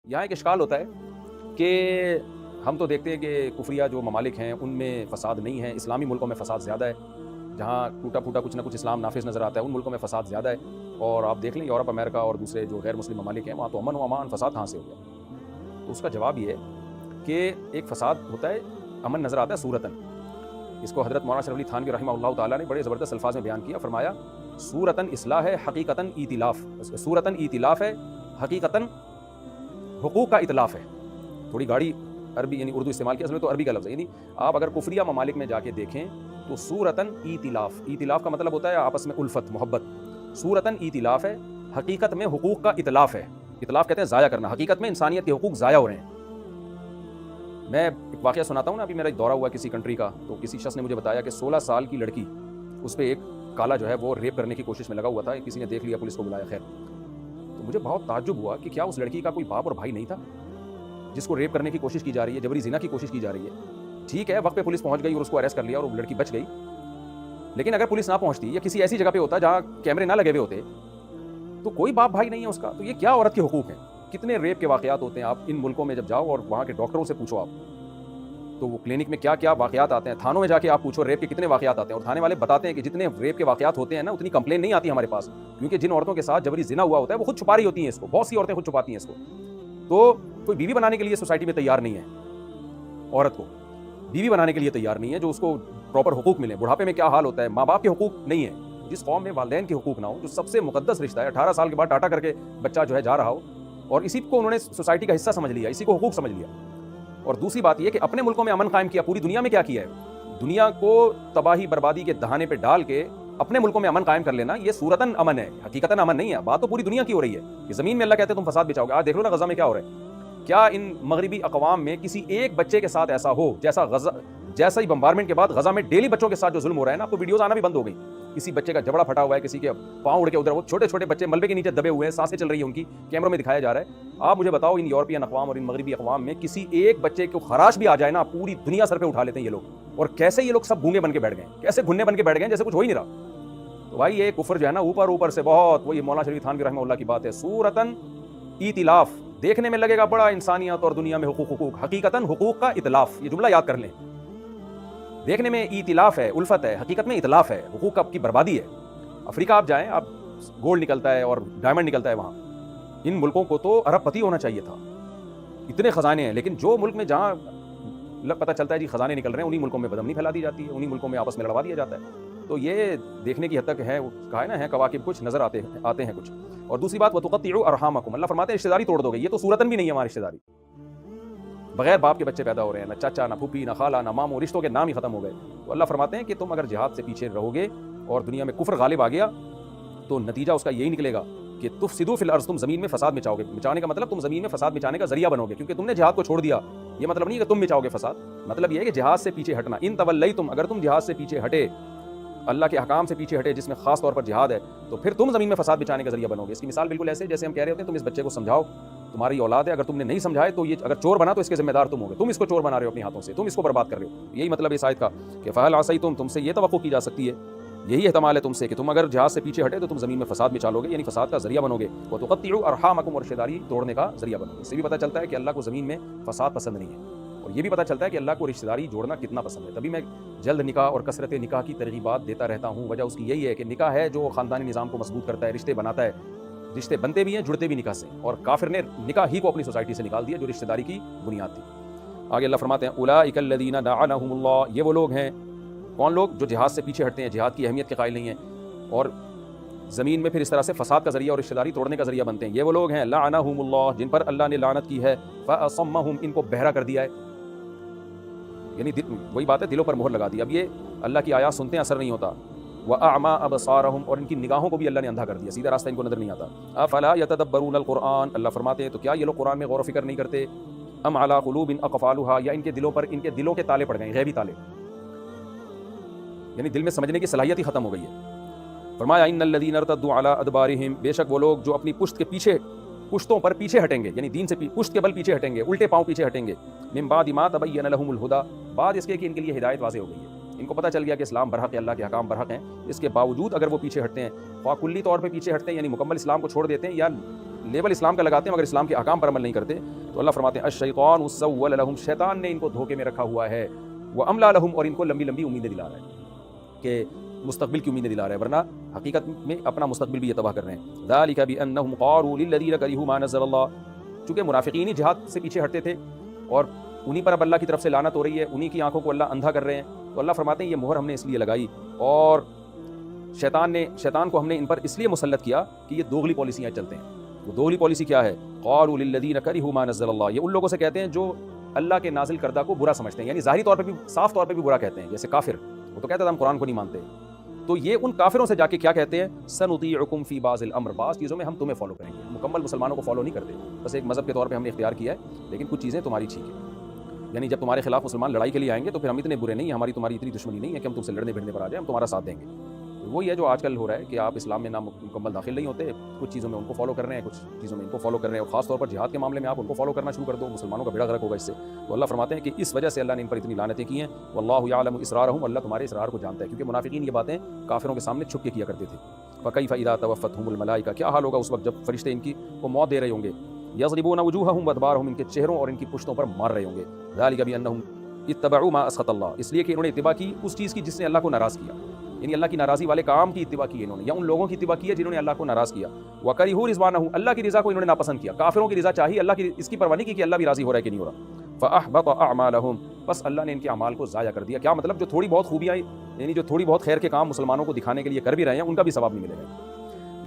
یہاں ایک اشکال ہوتا ہے کہ ہم تو دیکھتے ہیں کہ کفریہ جو ممالک ہیں ان میں فساد نہیں ہے، اسلامی ملکوں میں فساد زیادہ ہے، جہاں ٹوٹا پھوٹا کچھ نہ کچھ اسلام نافذ نظر آتا ہے ان ملکوں میں فساد زیادہ ہے۔ اور آپ دیکھ لیں یورپ، امریکہ اور دوسرے جو غیر مسلم ممالک ہیں وہاں تو امن و امان، فساد کہاں سے ہو گیا؟ تو اس کا جواب یہ ہے کہ ایک فساد ہوتا ہے، امن نظر آتا ہے صورتاً۔ اس کو حضرت مولانا شریف علی تھانوی رحمہ اللہ تعالیٰ نے بڑے زبردست الفاظ میں بیان کیا، فرمایا صورتاً اصلاح ہے، حقیقتاً ائتلاف، صورتاً ائتلاف ہے، حقیقتاً حقوق کا اتلاف ہے۔ تھوڑی گاڑی عربی یعنی اردو استعمال کیا، اصل میں تو عربی کا لفظ ہے، یعنی آپ اگر کفریہ ممالک میں جا کے دیکھیں تو صورتاً ائتلاف، ائتلاف کا مطلب ہوتا ہے آپس میں الفت محبت، صورتاً ائتلاف ہے، حقیقت میں حقوق کا اتلاف ہے۔ اتلاف کہتے ہیں ضائع کرنا، حقیقت میں انسانیت کے حقوق ضائع ہو رہے ہیں۔ میں ایک واقعہ سناتا ہوں نا، ابھی میرا ایک دورہ ہوا کسی کنٹری کا، تو کسی شخص نے مجھے بتایا کہ 16 سال کی لڑکی، اس پہ ایک کالا جو ہے وہ ریپ کرنے کی کوشش میں لگا ہوا تھا، کسی نے دیکھ لیا، پولیس کو بلایا، خیر تو مجھے بہت تعجب ہوا کہ کیا اس لڑکی کا کوئی باپ اور بھائی نہیں تھا جس کو ریپ کرنے کی کوشش کی جا رہی ہے، جبری زنا کی کوشش کی جا رہی ہے۔ ٹھیک ہے، وقت پہ پولیس پہنچ گئی اور اس کو اریسٹ کر لیا اور وہ لڑکی بچ گئی، لیکن اگر پولیس نہ پہنچتی یا کسی ایسی جگہ پہ ہوتا جہاں کیمرے نہ لگے ہوئے ہوتے تو کوئی باپ بھائی نہیں ہے اس کا، تو یہ کیا عورت کے حقوق ہیں؟ کتنے ریپ کے واقعات ہوتے ہیں، آپ ان ملکوں میں جب جاؤ اور وہاں کے ڈاکٹروں سے پوچھو آپ، تو وہ کلینک میں کیا کیا واقعات آتے ہیں، تھانوں میں جا کے آپ پوچھو ریپ کے کتنے واقعات آتے ہیں، اور تھانے والے بتاتے ہیں کہ جتنے ریپ کے واقعات ہوتے ہیں نا اتنی کمپلین نہیں آتی ہمارے پاس، کیونکہ جن عورتوں کے ساتھ جبری زنا ہوا ہوتا ہے وہ خود چھپا رہی ہوتی ہیں اس کو، بہت سی عورتیں خود چھپاتی ہیں اس کو۔ تو کوئی بیوی بنانے کے لیے سوسائٹی میں تیار نہیں ہے، عورت کو بیوی بنانے کے لیے تیار نہیں ہے جو اس کو پراپر حقوق ملیں۔ بڑھاپے میں کیا حال ہوتا ہے، ماں باپ کے حقوق نہیں ہے، جس قوم میں والدین کے حقوق نہ ہو، جو سب سے مقدس رشتہ ہے، 18 سال کے بعد ٹاٹا کر کے بچہ جو ہے جا رہا ہو، اور اسی کو انہوں نے سوسائٹی کا حصہ سمجھ لیا، اسی کو حقوق سمجھ لیا۔ اور دوسری بات یہ کہ اپنے ملکوں میں امن قائم کیا، پوری دنیا میں کیا کیا ہے، دنیا کو تباہی بربادی کے دہانے پہ ڈال کے اپنے ملکوں میں امن قائم کر لینا، یہ صورتاً امن ہے، حقیقتاً امن نہیں ہے۔ بات تو پوری دنیا کی ہو رہی ہے کہ زمین میں اللہ کہتے ہیں تم فساد بچاؤ گے۔ آج دیکھ لو نا غزہ میں کیا ہو رہا ہے، کیا ان مغربی اقوام میں کسی ایک بچے کے ساتھ ایسا ہو جیسا ہی بمبارمنٹ کے بعد غزہ میں ڈیلی بچوں کے ساتھ جو ظلم ہو رہا ہے نا، آپ کو ویڈیوز آنا بھی بند ہو گئی، کسی بچے کا جبڑا پھٹا ہوا ہے، کسی کے پاؤں اڑ کے ادھر، وہ چھوٹے چھوٹے بچے ملبے کے نیچے دبے ہوئے ہیں، سانسیں چل رہی ہیں ان کی، کیمروں میں دکھایا جا رہا ہے۔ آپ مجھے بتاؤ ان یورپین اقوام اور ان مغربی اقوام میں کسی ایک بچے کو خراش بھی آ جائے نا، پوری دنیا سر پہ اٹھا لیتے ہیں یہ لوگ، اور کیسے یہ لوگ سب گونگے بن کے بیٹھ گئے، کیسے گھنے بن کے بیٹھ گئے جیسے کچھ ہو ہی نہیں رہا۔ تو بھائی یہ کفر جو ہے نا اوپر سے بہت، وہی مولانا شریف تھانوی رحمہ اللہ کی بات ہے، صورتاً ائتلاف، دیکھنے میں لگے گا بڑا انسانیت اور دنیا میں حقوق، حقیقتاً حقوق کا اتلاف، یہ جملہ یاد کر لیں، دیکھنے میں ائتلاف ہے، الفت ہے، حقیقت میں اتلاف ہے، حقوق کی بربادی ہے۔ افریقہ آپ جائیں، آپ گولڈ نکلتا ہے اور ڈائمنڈ نکلتا ہے وہاں، ان ملکوں کو تو ارب پتی ہونا چاہیے تھا، اتنے خزانے ہیں، لیکن جو ملک میں جہاں پتہ چلتا ہے جی خزانے نکل رہے ہیں، انہی ملکوں میں بدامنی پھیلا دی جاتی ہے، انہی ملکوں میں آپس میں لڑوا دیا جاتا ہے۔ تو یہ دیکھنے کی حد تک ہے، کہا ہے نا، ہے کواکب کچھ نظر آتے ہیں کچھ۔ اور دوسری بات وَتُقَطِّعُوا أَرْحَامَكُمْ، اللہ فرماتے ہیں رشتہ داری توڑ دو گے، یہ تو صورتاً بھی نہیں ہے ہماری رشتہ داری، بغیر باپ کے بچے پیدا ہو رہے ہیں، نہ چاچا، نہ پھوپھی، نہ خالہ، نہ ماموں، رشتوں کے نام ہی ختم ہو گئے۔ تو اللہ فرماتے ہیں کہ تم اگر جہاد سے پیچھے رہو گے اور دنیا میں کفر غالب آ گیا تو نتیجہ اس کا یہی نکلے گا کہ تفسدوا فی الارض، تم زمین میں فساد مچاؤ گے۔ مچانے کا مطلب تم زمین میں فساد مچانے کا ذریعہ بنو گے، کیونکہ تم نے جہاد کو چھوڑ دیا۔ یہ مطلب نہیں ہے کہ تم مچاؤ گے فساد، مطلب یہ ہے کہ جہاد سے پیچھے ہٹنا۔ ان تولیتم، اگر تم جہاد سے پیچھے ہٹے، اللہ کے احکام سے پیچھے ہٹے جس میں خاص طور پر جہاد ہے، تو پھر تم زمین میں فساد مچانے کا ذریعہ بنو گے۔ اس کی مثال بالکل ایسے جیسے ہم کہہ رہے ہوتے ہیں تم اس بچے کو سمجھاؤ، تمہاری اولاد ہے، اگر تم نے نہیں سمجھائے تو یہ اگر چور بنا تو اس کے ذمہ دار تم ہوگے، تم اس کو چور بنا رہے ہو اپنے ہاتھوں سے، تم اس کو برباد کر رہے ہو۔ یہی مطلب اس آیت کا کہ فَهَلْ عَصَيْتُمْ، تم سے یہ توقع کی جا سکتی ہے، یہی احتمال ہے تم سے کہ تم اگر جہاد سے پیچھے ہٹے تو تم زمین میں فساد مچا لو گے، یعنی فساد کا ذریعہ بنو گے۔ وَتُقَطِّعُوا أَرْحَامَكُمْ، اور رشتہ داری توڑنے کا ذریعہ بنو گے۔ اس سے بھی پتہ چلتا ہے کہ اللہ کو زمین میں فساد پسند نہیں ہے، اور یہ بھی پتہ چلتا ہے کہ اللہ کو رشتہ داری جوڑنا کتنا پسند ہے۔ تبھی میں جلد نکاح اور کثرت نکاح کی ترغیبات دیتا رہتا ہوں، وجہ اس کی یہی ہے کہ نکاح ہے جو خاندانی نظام کو مضبوط کرتا ہے، رشتے بناتا ہے، رشتے بنتے بھی ہیں، جڑتے بھی نکاح سے، اور کافر نے نکاح ہی کو اپنی سوسائٹی سے نکال دیا جو رشتہ داری کی بنیاد تھی۔ آگے اللہ فرماتے ہیں اولئک الذین لعنہم اللہ، یہ وہ لوگ ہیں، کون لوگ؟ جو جہاد سے پیچھے ہٹتے ہیں، جہاد کی اہمیت کے قائل نہیں ہیں، اور زمین میں پھر اس طرح سے فساد کا ذریعہ اور رشتہ داری توڑنے کا ذریعہ بنتے ہیں۔ یہ وہ لوگ ہیں لعنہم اللہ، جن پر اللہ نے لعنت کی ہے، فاصمہم، ان کو بہرا کر دیا ہے، یعنی وہی بات ہے، دلوں پر مہر لگا دی۔ اب یہ اللہ کی آیات سنتے ہیں اثر نہیں ہوتا۔ وَأَعْمَىٰ أَبْصَارَهُمْ، اور ان کی نگاہوں کو بھی اللہ نے اندھا کر دیا، سیدھا راستہ ان کو نظر نہیں آتا۔ أَفَلَا يَتَدَبَّرُونَ الْقُرْآنَ، اللہ فرماتے ہیں تو کیا یہ لوگ قرآن میں غور و فکر نہیں کرتے؟ أَمْ عَلَىٰ قُلُوبٍ أَقْفَالُهَا، یا ان کے دلوں پر، ان کے دلوں کے تالے پڑ گئے، غیبی تالے، یعنی دل میں سمجھنے کی صلاحیت ہی ختم ہو گئی ہے۔ فرمایا إِنَّ الَّذِينَ ارْتَدُّوا عَلَىٰ أَدْبَارِهِمْ، بے شک وہ لوگ جو اپنی پشتوں پر پیچھے ہٹیں گے، یعنی دین سے پشت کے بل پیچھے ہٹیں گے، الٹے پاؤں پیچھے ہٹیں گے، من بعد ما تبین لهم الهدى، بعد اس کے کہ ان کے لیے ہدایت واضح ہو گئی ہے، ان کو پتہ چل گیا کہ اسلام برحق ہے، اللہ کے احکام برحق ہیں، اس کے باوجود اگر وہ پیچھے ہٹتے ہیں، خواہ کلی طور پہ پیچھے ہٹتے ہیں یعنی مکمل اسلام کو چھوڑ دیتے ہیں، یا لیبل اسلام کا لگاتے ہیں مگر اسلام کے احکام پر عمل نہیں کرتے. تو اللہ فرماتے ہیں الشیطان سول لہم، شیطان نے ان کو دھوکے میں رکھا ہوا ہے، واملا لہم، اور ان کو لمبی لمبی امیدیں دلا رہا ہے کہ مستقبل کی امیدیں دلا رہا ہے، ورنہ حقیقت میں اپنا مستقبل بھی یہ تباہ کر رہے ہیں. ذالک بانہم قالوا للذین کرہوا ما نزل اللہ، چونکہ منافقین ہی جہاد سے پیچھے ہٹتے تھے اور انہی پر اب اللہ کی طرف سے لعنت ہو رہی ہے، انہی کی آنکھوں کو اللہ اندھا کر رہے ہیں. تو اللہ فرماتے ہیں یہ مہر ہم نے اس لیے لگائی اور شیطان کو ہم نے ان پر اس لیے مسلط کیا کہ یہ دوغلی پالیسیاں چلتے ہیں. وہ دوغلی پالیسی کیا ہے؟ قالوا للذین کرہوا ما نزل اللہ، یہ ان لوگوں سے کہتے ہیں جو اللہ کے نازل کردہ کو برا سمجھتے ہیں، یعنی ظاہری طور پہ بھی، صاف طور پہ بھی برا کہتے ہیں. جیسے کافر، وہ تو کہتا تھا ہم قرآن کو نہیں مانتے، تو یہ ان کافروں سے جا کے کیا کہتے ہیں؟ سنطیعکم فی بعض الامر، بعض چیزوں میں ہم تمہیں فالو کریں گے. مکمل مسلمانوں کو فالو نہیں کرتے، بس ایک مذہب کے طور پہ ہم نے اختیار کیا ہے، لیکن کچھ چیزیں تمہاری ٹھیک ہیں. یعنی جب تمہارے خلاف مسلمان لڑائی کے لیے آئیں گے تو پھر ہم اتنے برے نہیں ہیں، ہماری تمہاری اتنی دشمنی نہیں ہے کہ ہم تم سے لڑنے بھیڑنے پر آ جائیں، ہم تمہارا ساتھ دیں گے. وہی ہے جو آج کل ہو رہا ہے کہ آپ اسلام میں نہ مکمل داخل نہیں ہوتے، کچھ چیزوں میں ان کو فالو کر رہے ہیں، کچھ چیزوں میں ان کو فالو کر رہے ہیں، اور خاص طور پر جہاد کے معاملے میں آپ ان کو فالو کرنا شروع کر دو، مسلمانوں کا بیڑا غرق ہوگا اس سے. تو اللہ فرماتے ہیں کہ اس وجہ سے اللہ نے ان پر اتنی لعنتیں کی ہیں. واللہ یعلم اسرارہم، اللہ تمہارے اسرار کو جانتا ہے، کیونکہ منافقین یہ باتیں کافروں کے سامنے چھپ کے کیا کرتے تھے. فکیف اذا توفتہم الملائکہ، کیا حال ہوگا اس وقت جب فرشتے ان کی کو موت دے رہے ہوں گے. یضربون وجوہہم وادبارہم، ان کے چہروں اور ان کی پشتوں پر مار رہے ہوں گے. ذالک بانہم اتبعوا ما اسخط اللہ، اس لیے کہ انہوں نے اتباع کی اس چیز کی جس نے اللہ کو ناراض کیا، یعنی اللہ کی ناراضی والے کام کی اتباع کی انہوں نے، یا ان لوگوں کی اتباع کی ہے جنہوں نے اللہ کو ناراض کیا. وکرہوا رضوانہ، اللہ کی رضا کو انہوں نے ناپسند کیا. کافروں کی رضا چاہیے، اللہ کی اس کی پرواہ نہیں کی کہ اللہ بھی راضی ہو رہا ہے کہ نہیں ہو رہا. فاحبط اعمالہم، بس اللہ نے ان کے اعمال کو ضائع کر دیا. کیا مطلب؟ جو تھوڑی بہت خوبیاں، یعنی جو تھوڑی بہت خیر کے کام مسلمانوں کو دکھانے کے لیے کر بھی رہے ہیں، ان کا بھی ثواب نہیں ملے گا.